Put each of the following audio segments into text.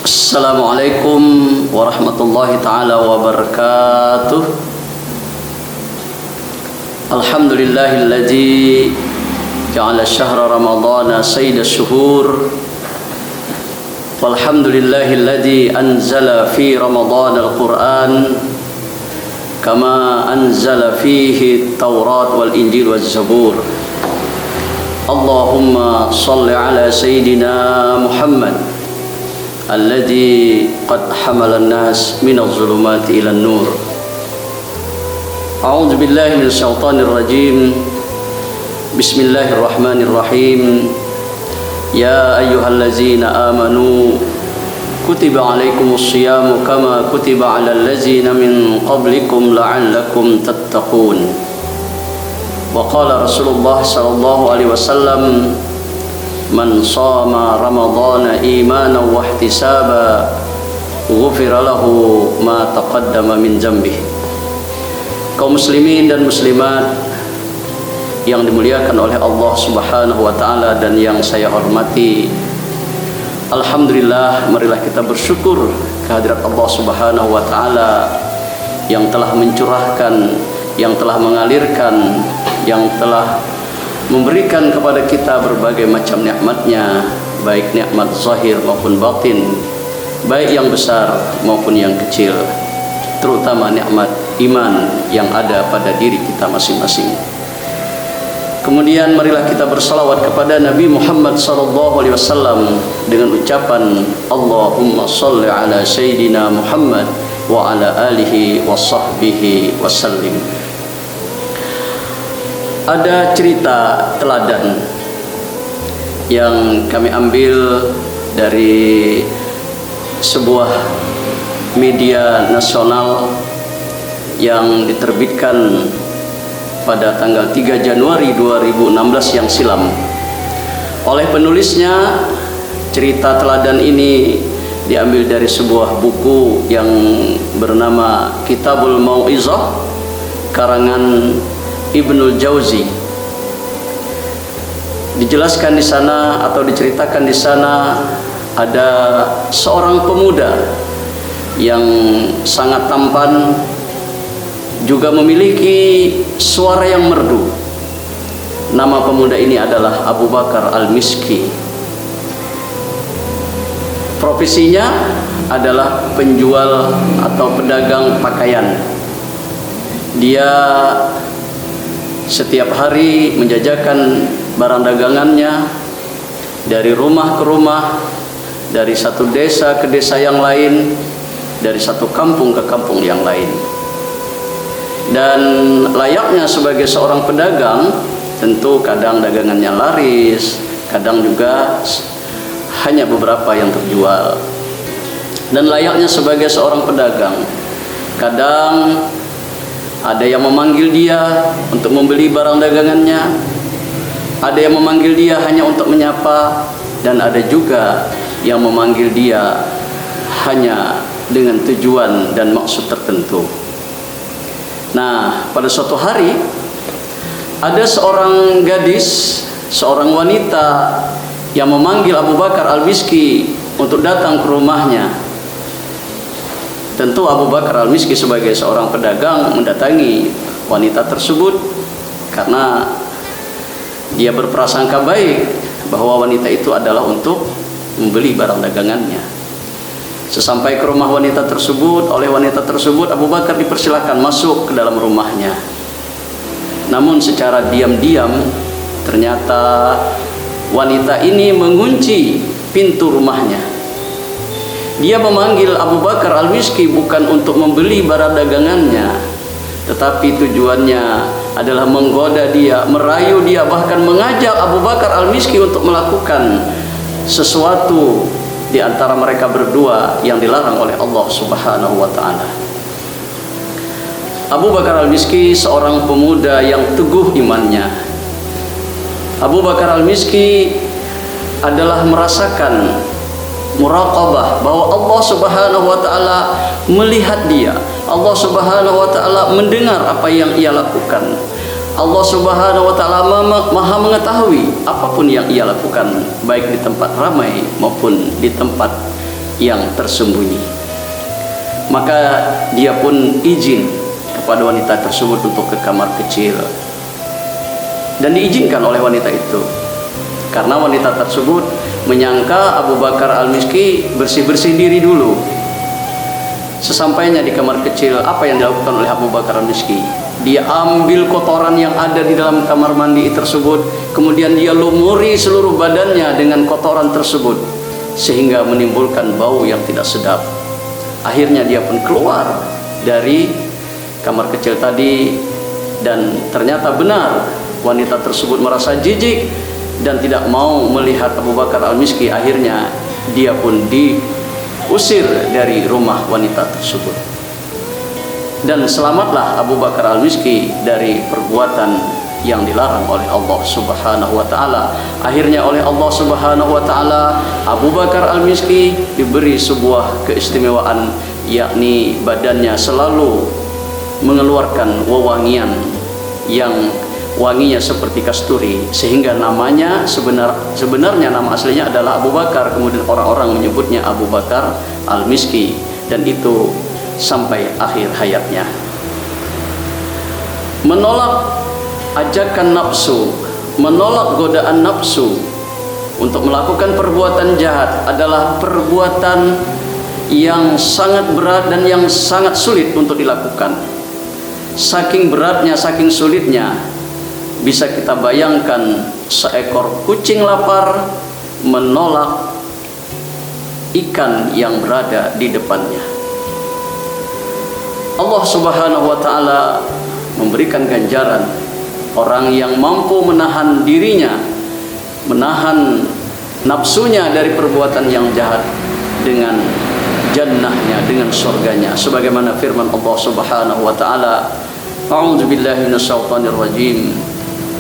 Assalamualaikum warahmatullahi ta'ala wabarakatuh. Alhamdulillahilladzi ja'ala syahra ramadana sayyida syuhur. Walhamdulillahilladzi anzala fi ramadana al-Qur'an kama anzala fihi at-Taurat wal Injil wal Zabur. Allahumma salli ala sayyidina Muhammad alladzi qad hamala an-nas minadh dhulumati ila an-nur. A'udzu billahi minasy syaithanir rajim. Bismillahirrahmanirrahim. Ya ayyuhallazina amanu kutiba alaikumus syiyamu kama kutiba alal ladzina min qablikum la'allakum tattaqun. Wa qala Rasulullah sallallahu alaihi wasallam, man shama ramadhana imanan wa ihtisaba ghufira lahu ma taqaddama min dzambihi. Kaum muslimin dan muslimat yang dimuliakan oleh Allah Subhanahu wa taala dan yang saya hormati, alhamdulillah, marilah kita bersyukur kehadirat Allah Subhanahu wa taala yang telah mencurahkan, yang telah mengalirkan, yang telah memberikan kepada kita berbagai macam nikmatnya, baik nikmat zahir maupun batin, baik yang besar maupun yang kecil, terutama nikmat iman yang ada pada diri kita masing-masing. Kemudian marilah kita bersalawat kepada Nabi Muhammad SAW dengan ucapan Allahumma salli ala sayyidina Muhammad wa ala alihi wa sahbihi wasallim. Ada cerita teladan yang kami ambil dari sebuah media nasional yang diterbitkan pada tanggal 3 Januari 2016 yang silam. Oleh penulisnya, cerita teladan ini diambil dari sebuah buku yang bernama Kitabul Mau'izah karangan Ibnul Jauzi. Dijelaskan di sana atau diceritakan di sana ada seorang pemuda yang sangat tampan, juga memiliki suara yang merdu. Nama pemuda ini adalah Abu Bakar Al-Miski. Profesinya adalah penjual atau pedagang pakaian. Dia setiap hari menjajakan barang dagangannya dari rumah ke rumah, dari satu desa ke desa yang lain, dari satu kampung ke kampung yang lain. Dan layaknya sebagai seorang pedagang, tentu kadang dagangannya laris, kadang juga hanya beberapa yang terjual. Dan layaknya sebagai seorang pedagang, kadang ada yang memanggil dia untuk membeli barang dagangannya, ada yang memanggil dia hanya untuk menyapa, dan ada juga yang memanggil dia hanya dengan tujuan dan maksud tertentu. Nah, pada suatu hari ada seorang gadis, seorang wanita yang memanggil Abu Bakar Al-Miski untuk datang ke rumahnya. Tentu Abu Bakar Al-Miski sebagai seorang pedagang mendatangi wanita tersebut karena dia berprasangka baik bahwa wanita itu adalah untuk membeli barang dagangannya. Sesampai ke rumah wanita tersebut, oleh wanita tersebut Abu Bakar dipersilakan masuk ke dalam rumahnya. Namun secara diam-diam ternyata wanita ini mengunci pintu rumahnya. Dia memanggil Abu Bakar Al-Miski bukan untuk membeli barang dagangannya, tetapi tujuannya adalah menggoda dia, merayu dia, bahkan mengajak Abu Bakar Al-Miski untuk melakukan sesuatu di antara mereka berdua yang dilarang oleh Allah Subhanahu wa taala. Abu Bakar Al-Miski seorang pemuda yang teguh imannya. Abu Bakar Al-Miski adalah merasakan muraqabah bahwa Allah Subhanahu wa taala melihat dia. Allah Subhanahu wa taala mendengar apa yang ia lakukan. Allah Subhanahu wa taala Maha mengetahui apapun yang ia lakukan, baik di tempat ramai maupun di tempat yang tersembunyi. Maka dia pun izin kepada wanita tersebut untuk ke kamar kecil, dan diizinkan oleh wanita itu karena wanita tersebut menyangka Abu Bakar Al-Miski bersih-bersih diri dulu. Sesampainya di kamar kecil, apa yang dilakukan oleh Abu Bakar Al-Miski? Dia ambil kotoran yang ada di dalam kamar mandi tersebut, kemudian dia lumuri seluruh badannya dengan kotoran tersebut, sehingga menimbulkan bau yang tidak sedap. Akhirnya dia pun keluar dari kamar kecil tadi, dan ternyata benar wanita tersebut merasa jijik dan tidak mau melihat Abu Bakar Al-Miski. Akhirnya dia pun diusir dari rumah wanita tersebut. Dan selamatlah Abu Bakar Al-Miski dari perbuatan yang dilarang oleh Allah Subhanahu wa taala. Akhirnya oleh Allah Subhanahu wa taala Abu Bakar Al-Miski diberi sebuah keistimewaan, yakni badannya selalu mengeluarkan wewangian yang wanginya seperti kasturi, sehingga namanya sebenarnya nama aslinya adalah Abu Bakar. Kemudian orang-orang menyebutnya Abu Bakar Al-Miski, dan itu sampai akhir hayatnya. Menolak ajakan nafsu, menolak godaan nafsu untuk melakukan perbuatan jahat adalah perbuatan yang sangat berat dan yang sangat sulit untuk dilakukan. Saking beratnya, saking sulitnya, bisa kita bayangkan seekor kucing lapar menolak ikan yang berada di depannya. Allah Subhanahu wa taala memberikan ganjaran orang yang mampu menahan dirinya, menahan nafsunya dari perbuatan yang jahat, dengan jannahnya, dengan surganya, sebagaimana firman Allah Subhanahu wa taala, a'udzu billahi minasyaitonir rajim,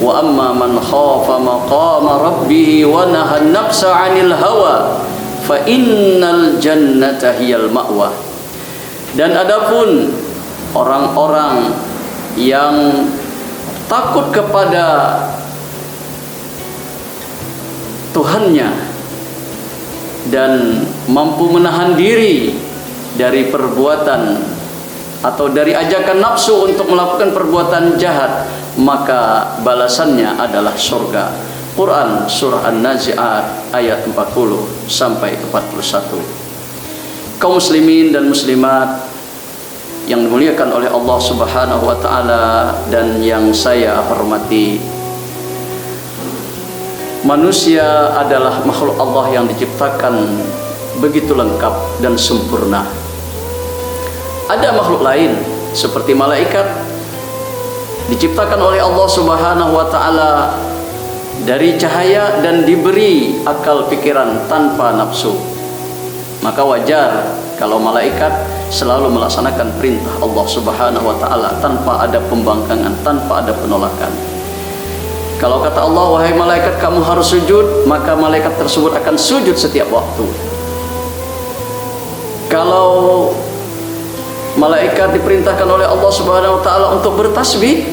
wa amma man khafa maqama rabbih wa nahan nafsa 'anil hawa fa innal jannata hiyal ma'wa. Dan adapun orang-orang yang takut kepada Tuhannya dan mampu menahan diri dari perbuatan atau dari ajakan nafsu untuk melakukan perbuatan jahat, maka balasannya adalah surga. Quran surah An-Nazi'at ayat 40 sampai 41. Kaum muslimin dan muslimat yang dimuliakan oleh Allah Subhanahu wa taala dan yang saya hormati, manusia adalah makhluk Allah yang diciptakan begitu lengkap dan sempurna. Ada makhluk lain seperti malaikat, diciptakan oleh Allah Subhanahu wa taala dari cahaya dan diberi akal pikiran tanpa nafsu. Maka wajar kalau malaikat selalu melaksanakan perintah Allah Subhanahu wa taala tanpa ada pembangkangan, tanpa ada penolakan. Kalau kata Allah, wahai malaikat kamu harus sujud, maka malaikat tersebut akan sujud setiap waktu. Kalau malaikat diperintahkan oleh Allah Subhanahu wa taala untuk bertasbih,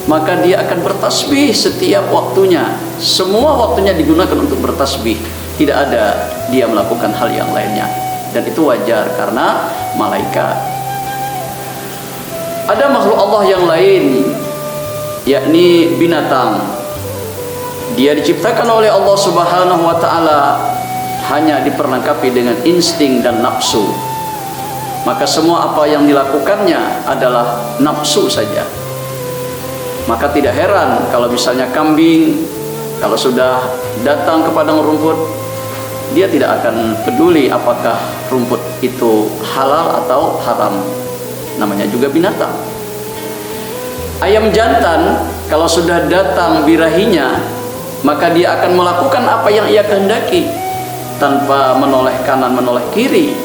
maka dia akan bertasbih setiap waktunya. Semua waktunya digunakan untuk bertasbih, tidak ada dia melakukan hal yang lainnya. Dan itu wajar karena malaikat. Ada makhluk Allah yang lain, yakni binatang. Dia diciptakan oleh Allah Subhanahu wa taala hanya diperlengkapi dengan insting dan nafsu. Maka semua apa yang dilakukannya adalah nafsu saja. Maka tidak heran kalau misalnya kambing, kalau sudah datang ke padang rumput, dia tidak akan peduli apakah rumput itu halal atau haram. Namanya juga binatang. Ayam jantan kalau sudah datang birahinya, maka dia akan melakukan apa yang ia kehendaki, tanpa menoleh kanan menoleh kiri,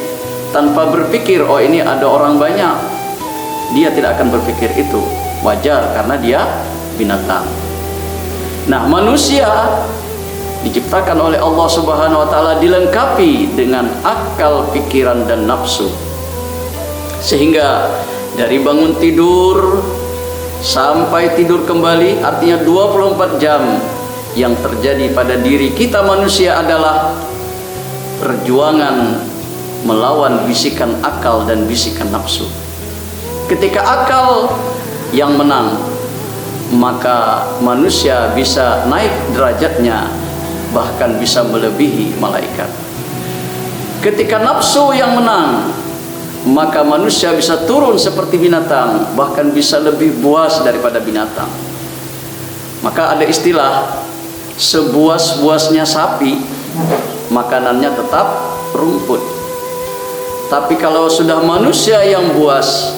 tanpa berpikir oh ini ada orang banyak. Dia tidak akan berpikir itu. Wajar karena dia binatang. Nah, manusia diciptakan oleh Allah Subhanahu wa taala dilengkapi dengan akal, pikiran dan nafsu. Sehingga dari bangun tidur sampai tidur kembali, artinya 24 jam, yang terjadi pada diri kita manusia adalah perjuangan melawan bisikan akal dan bisikan nafsu. Ketika akal yang menang, maka manusia bisa naik derajatnya, bahkan bisa melebihi malaikat. Ketika nafsu yang menang, maka manusia bisa turun seperti binatang, bahkan bisa lebih buas daripada binatang. Maka ada istilah, sebuas-buasnya sapi, makanannya tetap rumput. Tapi kalau sudah manusia yang buas,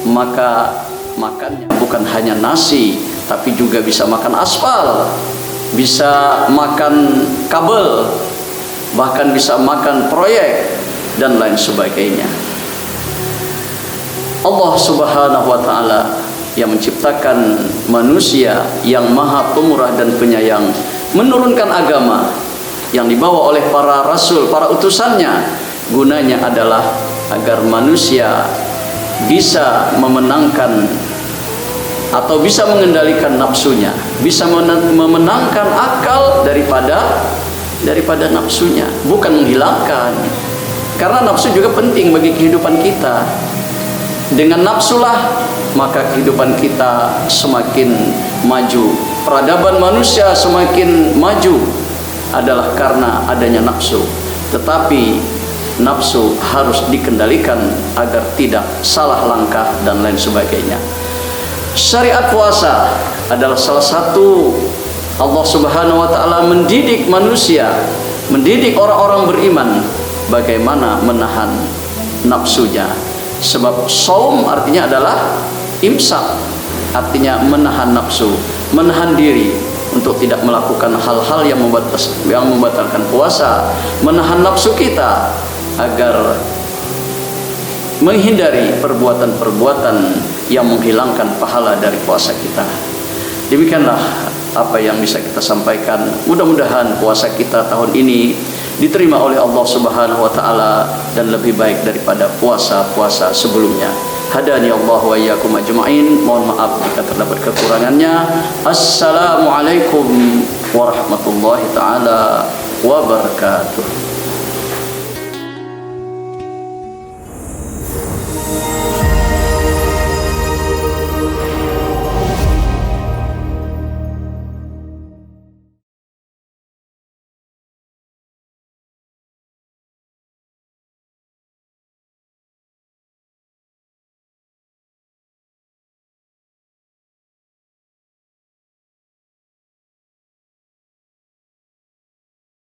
maka makannya bukan hanya nasi, tapi juga bisa makan aspal, bisa makan kabel, bahkan bisa makan proyek dan lain sebagainya. Allah Subhanahu wa ta'ala yang menciptakan manusia yang maha pemurah dan penyayang, menurunkan agama yang dibawa oleh para rasul, para utusannya. Gunanya adalah agar manusia bisa memenangkan atau bisa mengendalikan nafsunya, bisa memenangkan akal daripada nafsunya, bukan menghilangkan. Karena nafsu juga penting bagi kehidupan kita. Dengan nafsulah maka kehidupan kita semakin maju. Peradaban manusia semakin maju adalah karena adanya nafsu. Tetapi nafsu harus dikendalikan agar tidak salah langkah dan lain sebagainya. Syariat puasa adalah salah satu Allah Subhanahu wa ta'ala mendidik manusia, mendidik orang-orang beriman bagaimana menahan nafsunya. Sebab saum artinya adalah imsak, artinya menahan nafsu, menahan diri untuk tidak melakukan hal-hal yang membatalkan puasa, menahan nafsu kita agar menghindari perbuatan-perbuatan yang menghilangkan pahala dari puasa kita. Demikianlah apa yang bisa kita sampaikan. Mudah-mudahan puasa kita tahun ini diterima oleh Allah Subhanahu wa ta'ala dan lebih baik daripada puasa-puasa sebelumnya. Hadani Allah wa iyyakum ajma'in. Mohon maaf jika terdapat kekurangannya. Assalamualaikum warahmatullahi taala wabarakatuh.